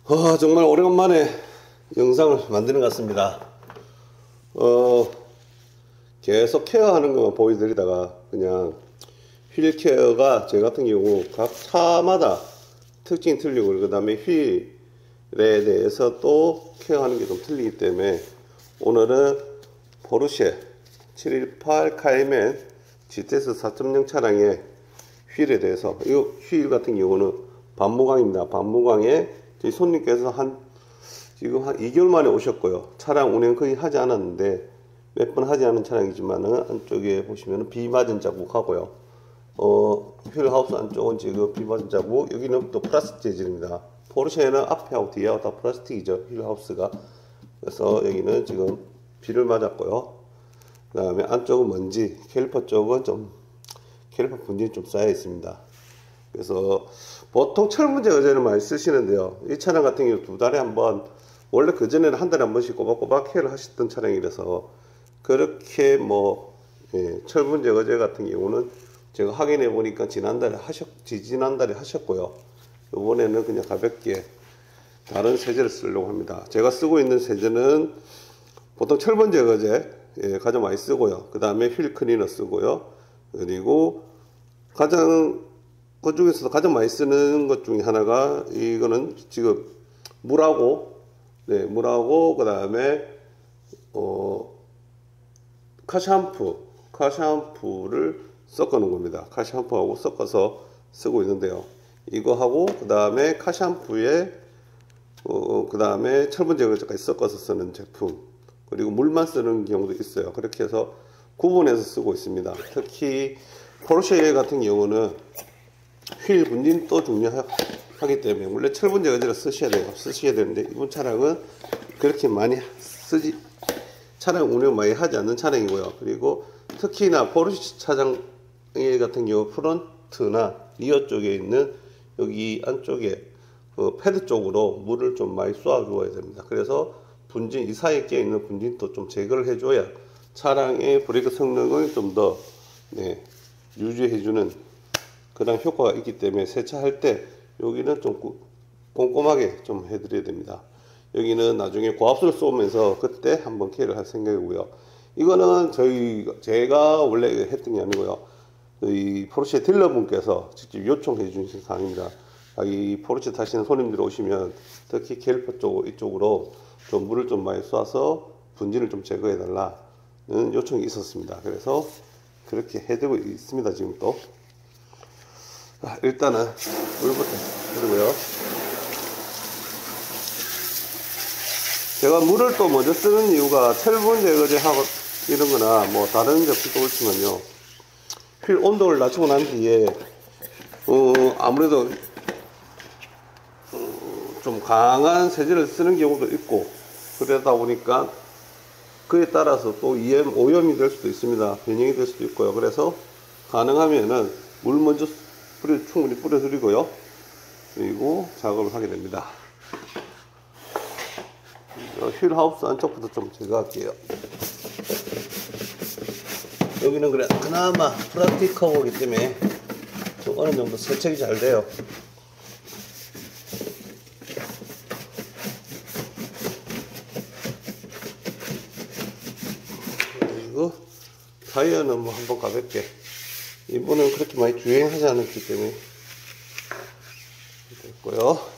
정말 오래간만에 영상을 만드는 것 같습니다. 계속 케어하는 것만 보여드리다가 그냥 휠 케어가 제 같은 경우 각 차마다 특징이 틀리고, 그 다음에 휠에 대해서 또 케어하는 게 좀 틀리기 때문에 오늘은 포르쉐 718 카이멘 GTS 4.0 차량의 휠에 대해서, 이 휠 같은 경우는 반무광입니다. 반무광에 손님께서 지금 한 2개월 만에 오셨고요. 차량 운행 거의 하지 않았는데, 몇 번 하지 않은 차량이지만은 안쪽에 보시면은 비 맞은 자국 하고요. 휠 하우스 안쪽은 지금 비 맞은 자국, 여기는 또 플라스틱 재질입니다. 포르쉐는 앞에하고 뒤에하고 다 플라스틱이죠, 휠 하우스가. 그래서 여기는 지금 비를 맞았고요. 그 다음에 안쪽은 먼지, 캘리퍼 쪽은 캘리퍼 분진이 좀 쌓여 있습니다. 그래서 보통 철분 제거제를 많이 쓰시는데요, 이 차량 같은 경우 2달에 한 번, 원래 그전에는 한 달에 한 번씩 꼬박꼬박 케어를 하셨던 차량이라서 그렇게 철분 제거제 같은 경우는 제가 확인해 보니까 지난달에 하셨고요. 이번에는 그냥 가볍게 다른 세제를 쓰려고 합니다. 제가 쓰고 있는 세제는 보통 철분 제거제 가장 많이 쓰고요. 그 다음에 휠 클리너 쓰고요. 그리고 그 중에서도 가장 많이 쓰는 것 중에 하나가, 이거는 지금 물하고 그 다음에 카샴푸를 섞어 놓은 겁니다. 카샴푸하고 섞어서 쓰고 있는데요, 이거하고 그 다음에 카샴푸에 그 다음에 철분 제거제까지 섞어서 쓰는 제품, 그리고 물만 쓰는 경우도 있어요. 그렇게 해서 구분해서 쓰고 있습니다. 특히 포르쉐 같은 경우는 휠 분진도 중요하기 때문에 원래 철분 제거제를 쓰셔야 되는데, 이번 차량은 그렇게 많이 차량 운영 많이 하지 않는 차량이고요. 그리고 특히나 포르쉐 차량 같은 경우 프론트나 리어 쪽에 있는 여기 안쪽에 패드 쪽으로 물을 좀 많이 쏘아 주어야 됩니다. 그래서 분진, 이 사이에 끼어 있는 분진도 좀 제거를 해줘야 차량의 브레이크 성능을 좀 더 유지해주는 그런 효과가 있기 때문에, 세차할 때 여기는 좀 꼼꼼하게 좀 해드려야 됩니다. 여기는 나중에 고압수를 쏘면서 그때 한번 케어를 할 생각이고요. 이거는 제가 원래 했던 게 아니고요, 이 포르쉐 딜러분께서 직접 요청해 주신 사항입니다. 이 포르쉐 타시는 손님들 오시면 특히 캘리퍼 이쪽으로 좀 물을 좀 많이 쏴서 분진을 좀 제거해 달라는 요청이 있었습니다. 그래서 그렇게 해드리고 있습니다. 지금 또 일단은 물부터 해드리고요. 제가 물을 또 먼저 쓰는 이유가, 철분 제거제하고 이런 거나 다른 제품도 그렇지만요, 휠 온도를 낮추고 난 뒤에 아무래도 좀 강한 세제를 쓰는 경우도 있고, 그러다 보니까 그에 따라서 또 오염이 될 수도 있습니다. 변형이 될 수도 있고요. 그래서 가능하면은 물 먼저 충분히 뿌려드리고요, 그리고 작업을 하게 됩니다. 휠 하우스 안쪽부터 좀 제거할게요. 여기는 그래 그나마 플라스틱 커버이기 때문에 좀 어느 정도 세척이 잘 돼요. 그리고 타이어는 한번 가볍게, 이번엔 그렇게 많이 주행하지 않았기 때문에 됐고요.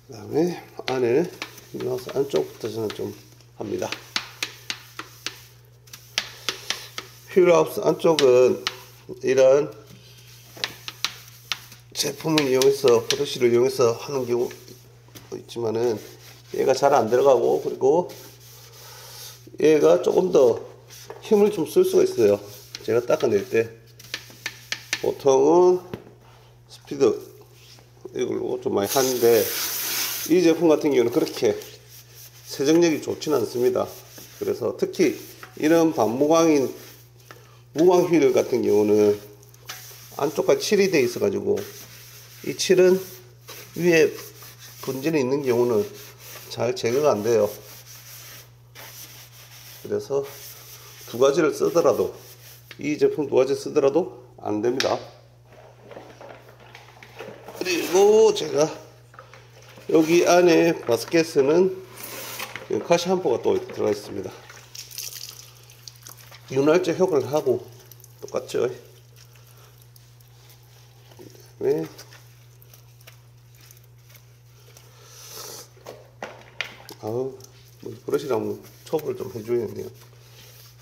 그 다음에 안에 나와서 안쪽부터 저는 좀 합니다. 휠하우스 안쪽은 이런 제품을 이용해서, 포르쉐를 이용해서 하는 경우 있지만은 얘가 잘 안 들어가고, 그리고 얘가 조금 더 힘을 좀 쓸 수가 있어요. 제가 닦아낼 때 보통은 스피드 이걸로 좀 많이 하는데, 이 제품 같은 경우는 그렇게 세정력이 좋지는 않습니다. 그래서 특히 이런 반무광인 무광 휠 같은 경우는 안쪽까지 칠이 되어 있어 가지고, 이 칠은 위에 분진이 있는 경우는 잘 제거가 안 돼요. 그래서 두 가지를 쓰더라도, 이 제품 두 가지 쓰더라도 안 됩니다. 그리고 제가 여기 안에 바스켓에는 가시 함포가 또 들어가 있습니다. 윤활제 효과를 하고 똑같죠. 네. 아우, 브러쉬랑 첩을 좀 해줘야겠네요.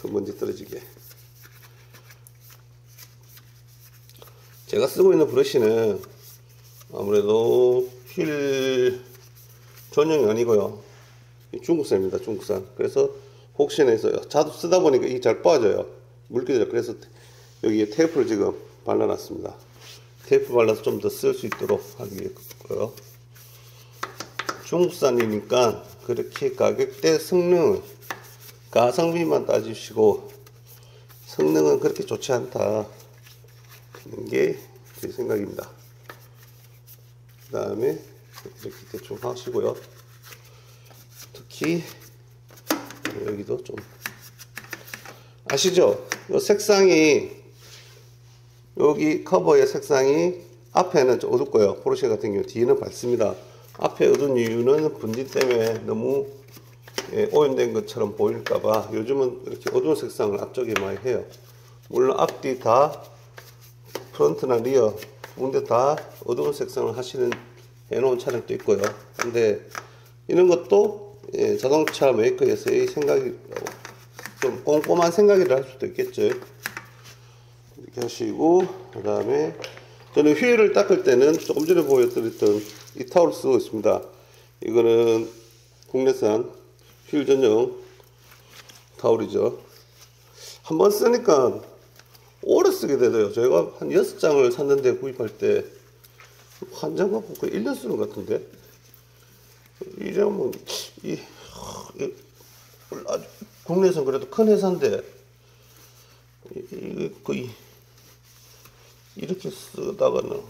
먼지 떨어지게. 제가 쓰고 있는 브러쉬는 아무래도 휠 전용이 아니고요. 중국산입니다. 중국산. 그래서 혹시나 해서요. 자주 쓰다 보니까 이게 잘 빠져요. 물기도. 그래서 여기에 테이프를 지금 발라놨습니다. 테이프 발라서 좀 더 쓸 수 있도록 하기 위해서요. 중국산이니까 그렇게 가격대 성능 가성비만 따지시고 성능은 그렇게 좋지 않다 하는 게 제 생각입니다. 그 다음에 이렇게 대충 하시고요. 특히 여기도 좀 아시죠? 이 색상이 여기 커버의 색상이 앞에는 좀 어둡고요. 포르쉐 같은 경우 뒤에는 밝습니다. 앞에 어두운 이유는 분진 때문에 너무 오염된 것처럼 보일까봐 요즘은 이렇게 어두운 색상을 앞쪽에 많이 해요. 물론 앞뒤 다 프론트나 리어 군데 다 어두운 색상을 해놓은 차량도 있고요. 근데 이런 것도 자동차 메이커에서의 생각이 좀 꼼꼼한 생각이라 할 수도 있겠죠. 이렇게 하시고, 그 다음에 저는 휠을 닦을 때는 조금 전에 보여드렸던 이 타올을 쓰고 있습니다. 이거는 국내산 휠 전용 타올이죠. 한번 쓰니까 오래 쓰게 되더라고요. 저희가 한 6장을 샀는데 구입할 때 한 장 갖고 거의 1년 쓰는 것 같은데, 이 장은 국내에서는 그래도 큰 회사인데 거의 이렇게 쓰다가는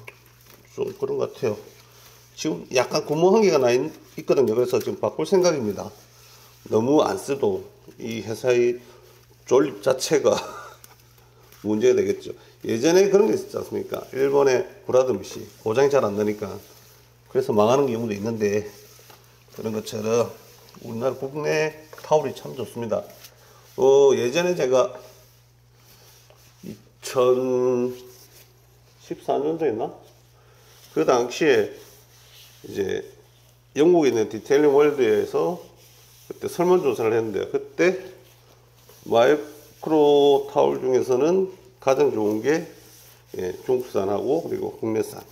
좀 그런 것 같아요. 지금 약간 구멍 한 개가 있거든요. 그래서 지금 바꿀 생각입니다. 너무 안 써도 이 회사의 조립 자체가 문제가 되겠죠. 예전에 그런 게 있었지 않습니까? 일본의 브라더미시 고장이 잘 안 나니까 그래서 망하는 경우도 있는데, 그런 것처럼 우리나라 국내 타올이 참 좋습니다. 예전에 제가 2014년도였나? 그 당시에 이제 영국에 있는 디테일링 월드에서 그때 설문조사를 했는데요. 그때 마이크로 타올 중에서는 가장 좋은 게 중국산하고 그리고 국내산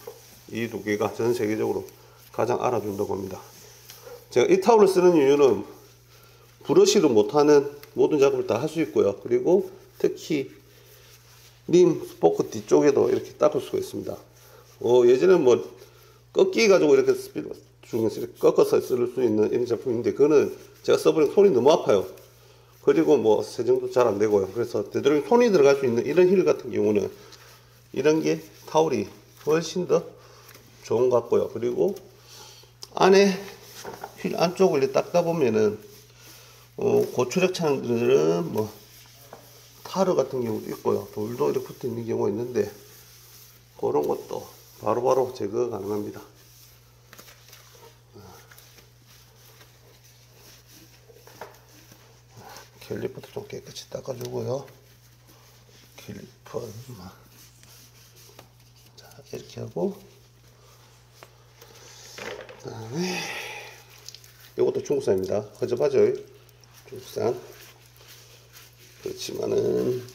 이 두 개가 전 세계적으로 가장 알아준다고 합니다. 제가 이 타올을 쓰는 이유는 브러쉬로 못하는 모든 작업을 다 할 수 있고요. 그리고 특히 림 스포크 뒤쪽에도 이렇게 닦을 수가 있습니다. 예전에 뭐 꺾기 가지고 이렇게 스피드 중에서 이렇게 꺾어서 쓸 수 있는 이런 제품인데, 그거는 제가 써보니 손이 너무 아파요. 그리고 뭐 세정도 잘 안 되고요. 그래서 되도록 손이 들어갈 수 있는 이런 휠 같은 경우는 이런 게 타올이 훨씬 더 좋은 것 같고요. 그리고 안에 휠 안쪽을 닦다 보면은 고출력 차량들은 뭐 타르 같은 경우도 있고요. 돌도 이렇게 붙어 있는 경우가 있는데 그런 것도 바로바로 제거 가능합니다. 캘리퍼도 좀 깨끗이 닦아주고요. 캘리퍼 자 이렇게 하고, 그 다음에 이것도 중국산입니다. 허접하죠? 중국산. 그렇지만은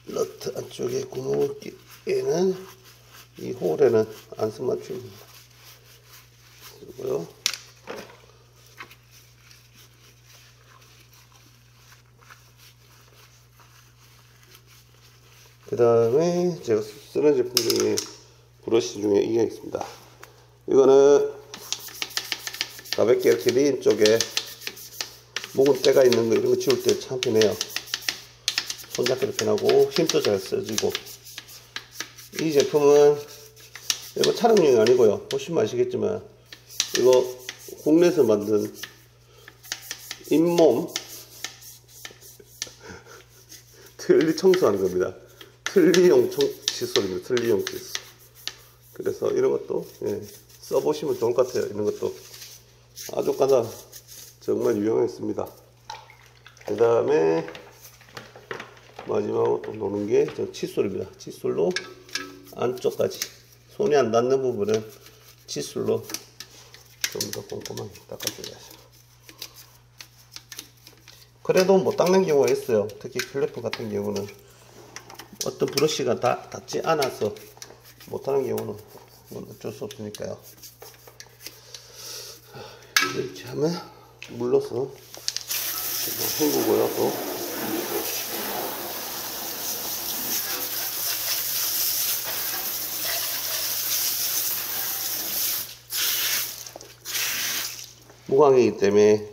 너트 안쪽에 구멍을 끼에는 이 홀에는 안성맞춤입니다. 그리고요. 그 다음에 제가 쓰는 제품 중에 브러쉬 중에 이게 있습니다. 이거는 가볍게 이렇게 린 쪽에 묵은 때가 있는 거 이런 거 지울 때 참 편해요. 손잡기도 편하고 힘도 잘 써지고. 이 제품은 이거 촬영용이 아니고요. 보시면 아시겠지만 이거 국내에서 만든 잇몸 틀니 청소하는 겁니다. 틀니용 칫솔입니다. 틀니용 칫솔. 그래서 이런 것도 써보시면 좋을 것 같아요. 이런 것도 아주 가다 정말 유용했습니다. 그 다음에 마지막으로 또 노는 게 저 칫솔입니다. 칫솔로 안쪽까지 손이 안 닿는 부분은 칫솔로 좀 더 꼼꼼하게 닦아줘야죠. 그래도 못 닦는 경우가 있어요. 특히 필리프 같은 경우는 어떤 브러쉬가 닿지 않아서 못하는 경우는 어쩔 수 없으니까요. 이렇게 하면 물러서 헹구고요. 또 무광이기 때문에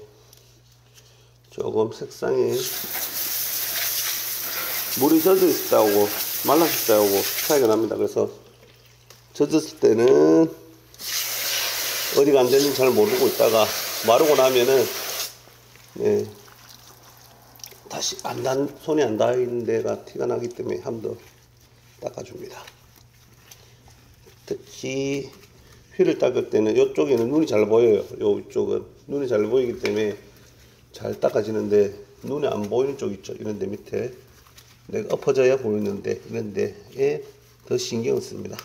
조금 색상이 물이 젖어 있을 때하고 말랐을 때하고 차이가 납니다. 그래서 젖었을 때는 어디가 안 되는지 잘 모르고 있다가 마르고 나면은 다시 손이 안 닿는 데가 티가 나기 때문에 한 번 더 닦아줍니다. 특히 휠을 닦을 때는 이쪽에는 눈이 잘 보여요. 이쪽은 눈이 잘 보이기 때문에 잘 닦아지는데 눈이 안 보이는 쪽 있죠. 이런데 밑에 내가 엎어져야 보이는데 이런 데에 더 신경을 씁니다.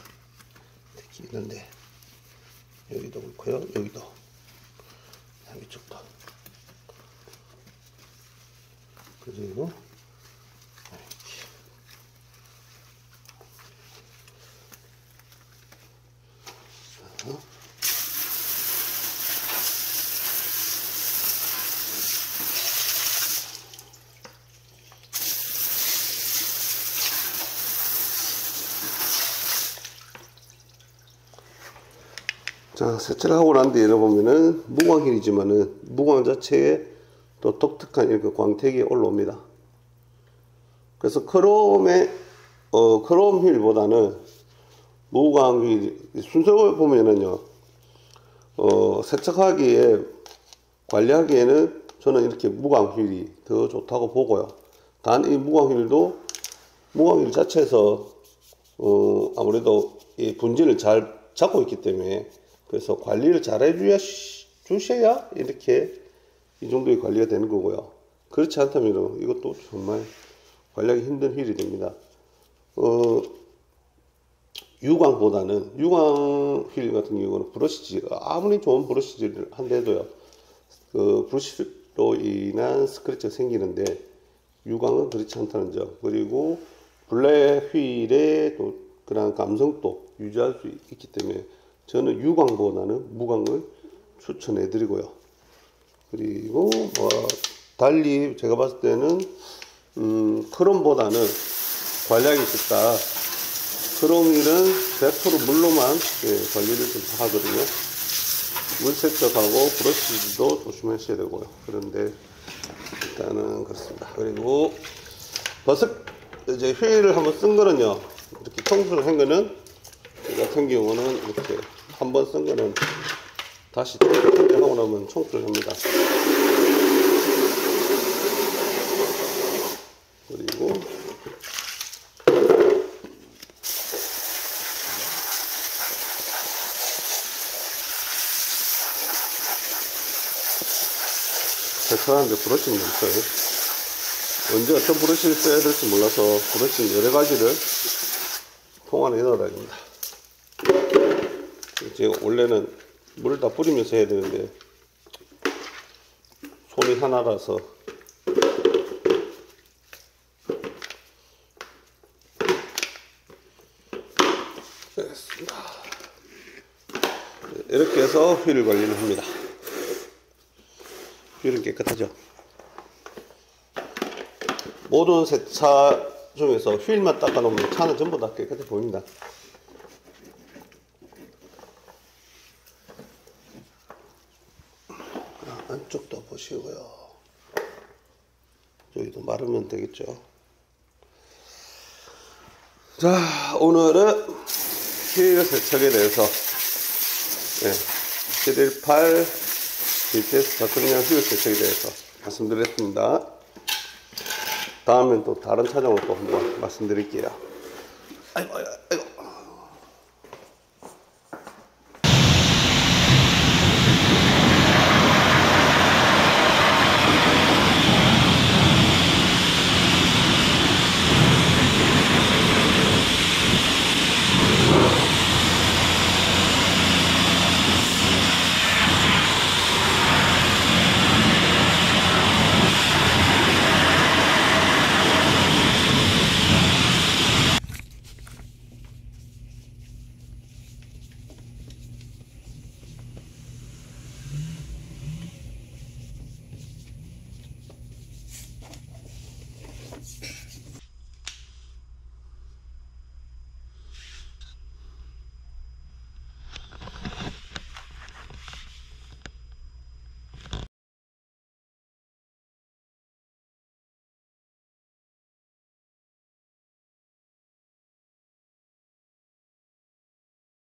특히 이런데 여기도 그렇고요. 여기도 이쪽도 그리고 자, 세차를 하고 난 뒤에 보면은 무광휠이지만은 무광 자체에 또 독특한 이렇게 광택이 올라옵니다. 그래서 크롬 휠보다는 무광휠 순서를 보면은요, 세척하기에 관리하기에는 저는 이렇게 무광휠이 더 좋다고 보고요. 단 이 무광휠 자체에서 아무래도 이 분진을 잘 잡고 있기 때문에 그래서 관리를 잘 해주셔야 이렇게 이 정도의 관리가 되는 거고요. 그렇지 않다면 이것도 정말 관리하기 힘든 휠이 됩니다. 유광 휠 같은 경우는 브러쉬지가 아무리 좋은 브러쉬질을 한데도요, 그 브러쉬로 인한 스크래치가 생기는데 유광은 그렇지 않다는 점. 그리고 블랙 휠의 또 그런 감성도 유지할 수 있기 때문에 저는 유광보다는 무광을 추천해 드리고요. 그리고 달리 제가 봤을 때는 크롬보다는 관리하기 쉽다. 크롬 휠은 100% 물로만 관리를 좀 하거든요. 물 세척하고 브러쉬도 조심하셔야 되고요. 그런데 일단은 그렇습니다. 그리고 이제 휠을 한번 쓴 거는요, 이렇게 청소를 한 거는 이 같은 경우는 이렇게 한번 쓴 거는 다시 하고 나면 청소를 합니다. 그리고 세차하는데 브러쉬는 없어요. 언제 어떤 브러쉬를 써야 될지 몰라서 브러쉬 여러 가지를 통 안에 넣어야 됩니다. 이제 원래는 물을 다 뿌리면서 해야 되는데 손이 하나라서 됐습니다. 이렇게 해서 휠 관리를 합니다. 휠은 깨끗하죠. 모든 세차 중에서 휠만 닦아 놓으면 차는 전부 다 깨끗해 보입니다. 안쪽도 보시고요. 여기도 마르면 되겠죠. 자, 오늘은 휠 세척에 대해서 718 BTS 저금량 휠 세척에 대해서 말씀드렸습니다. 다음엔 또 다른 차종을 또 한번 말씀드릴게요. 아이고.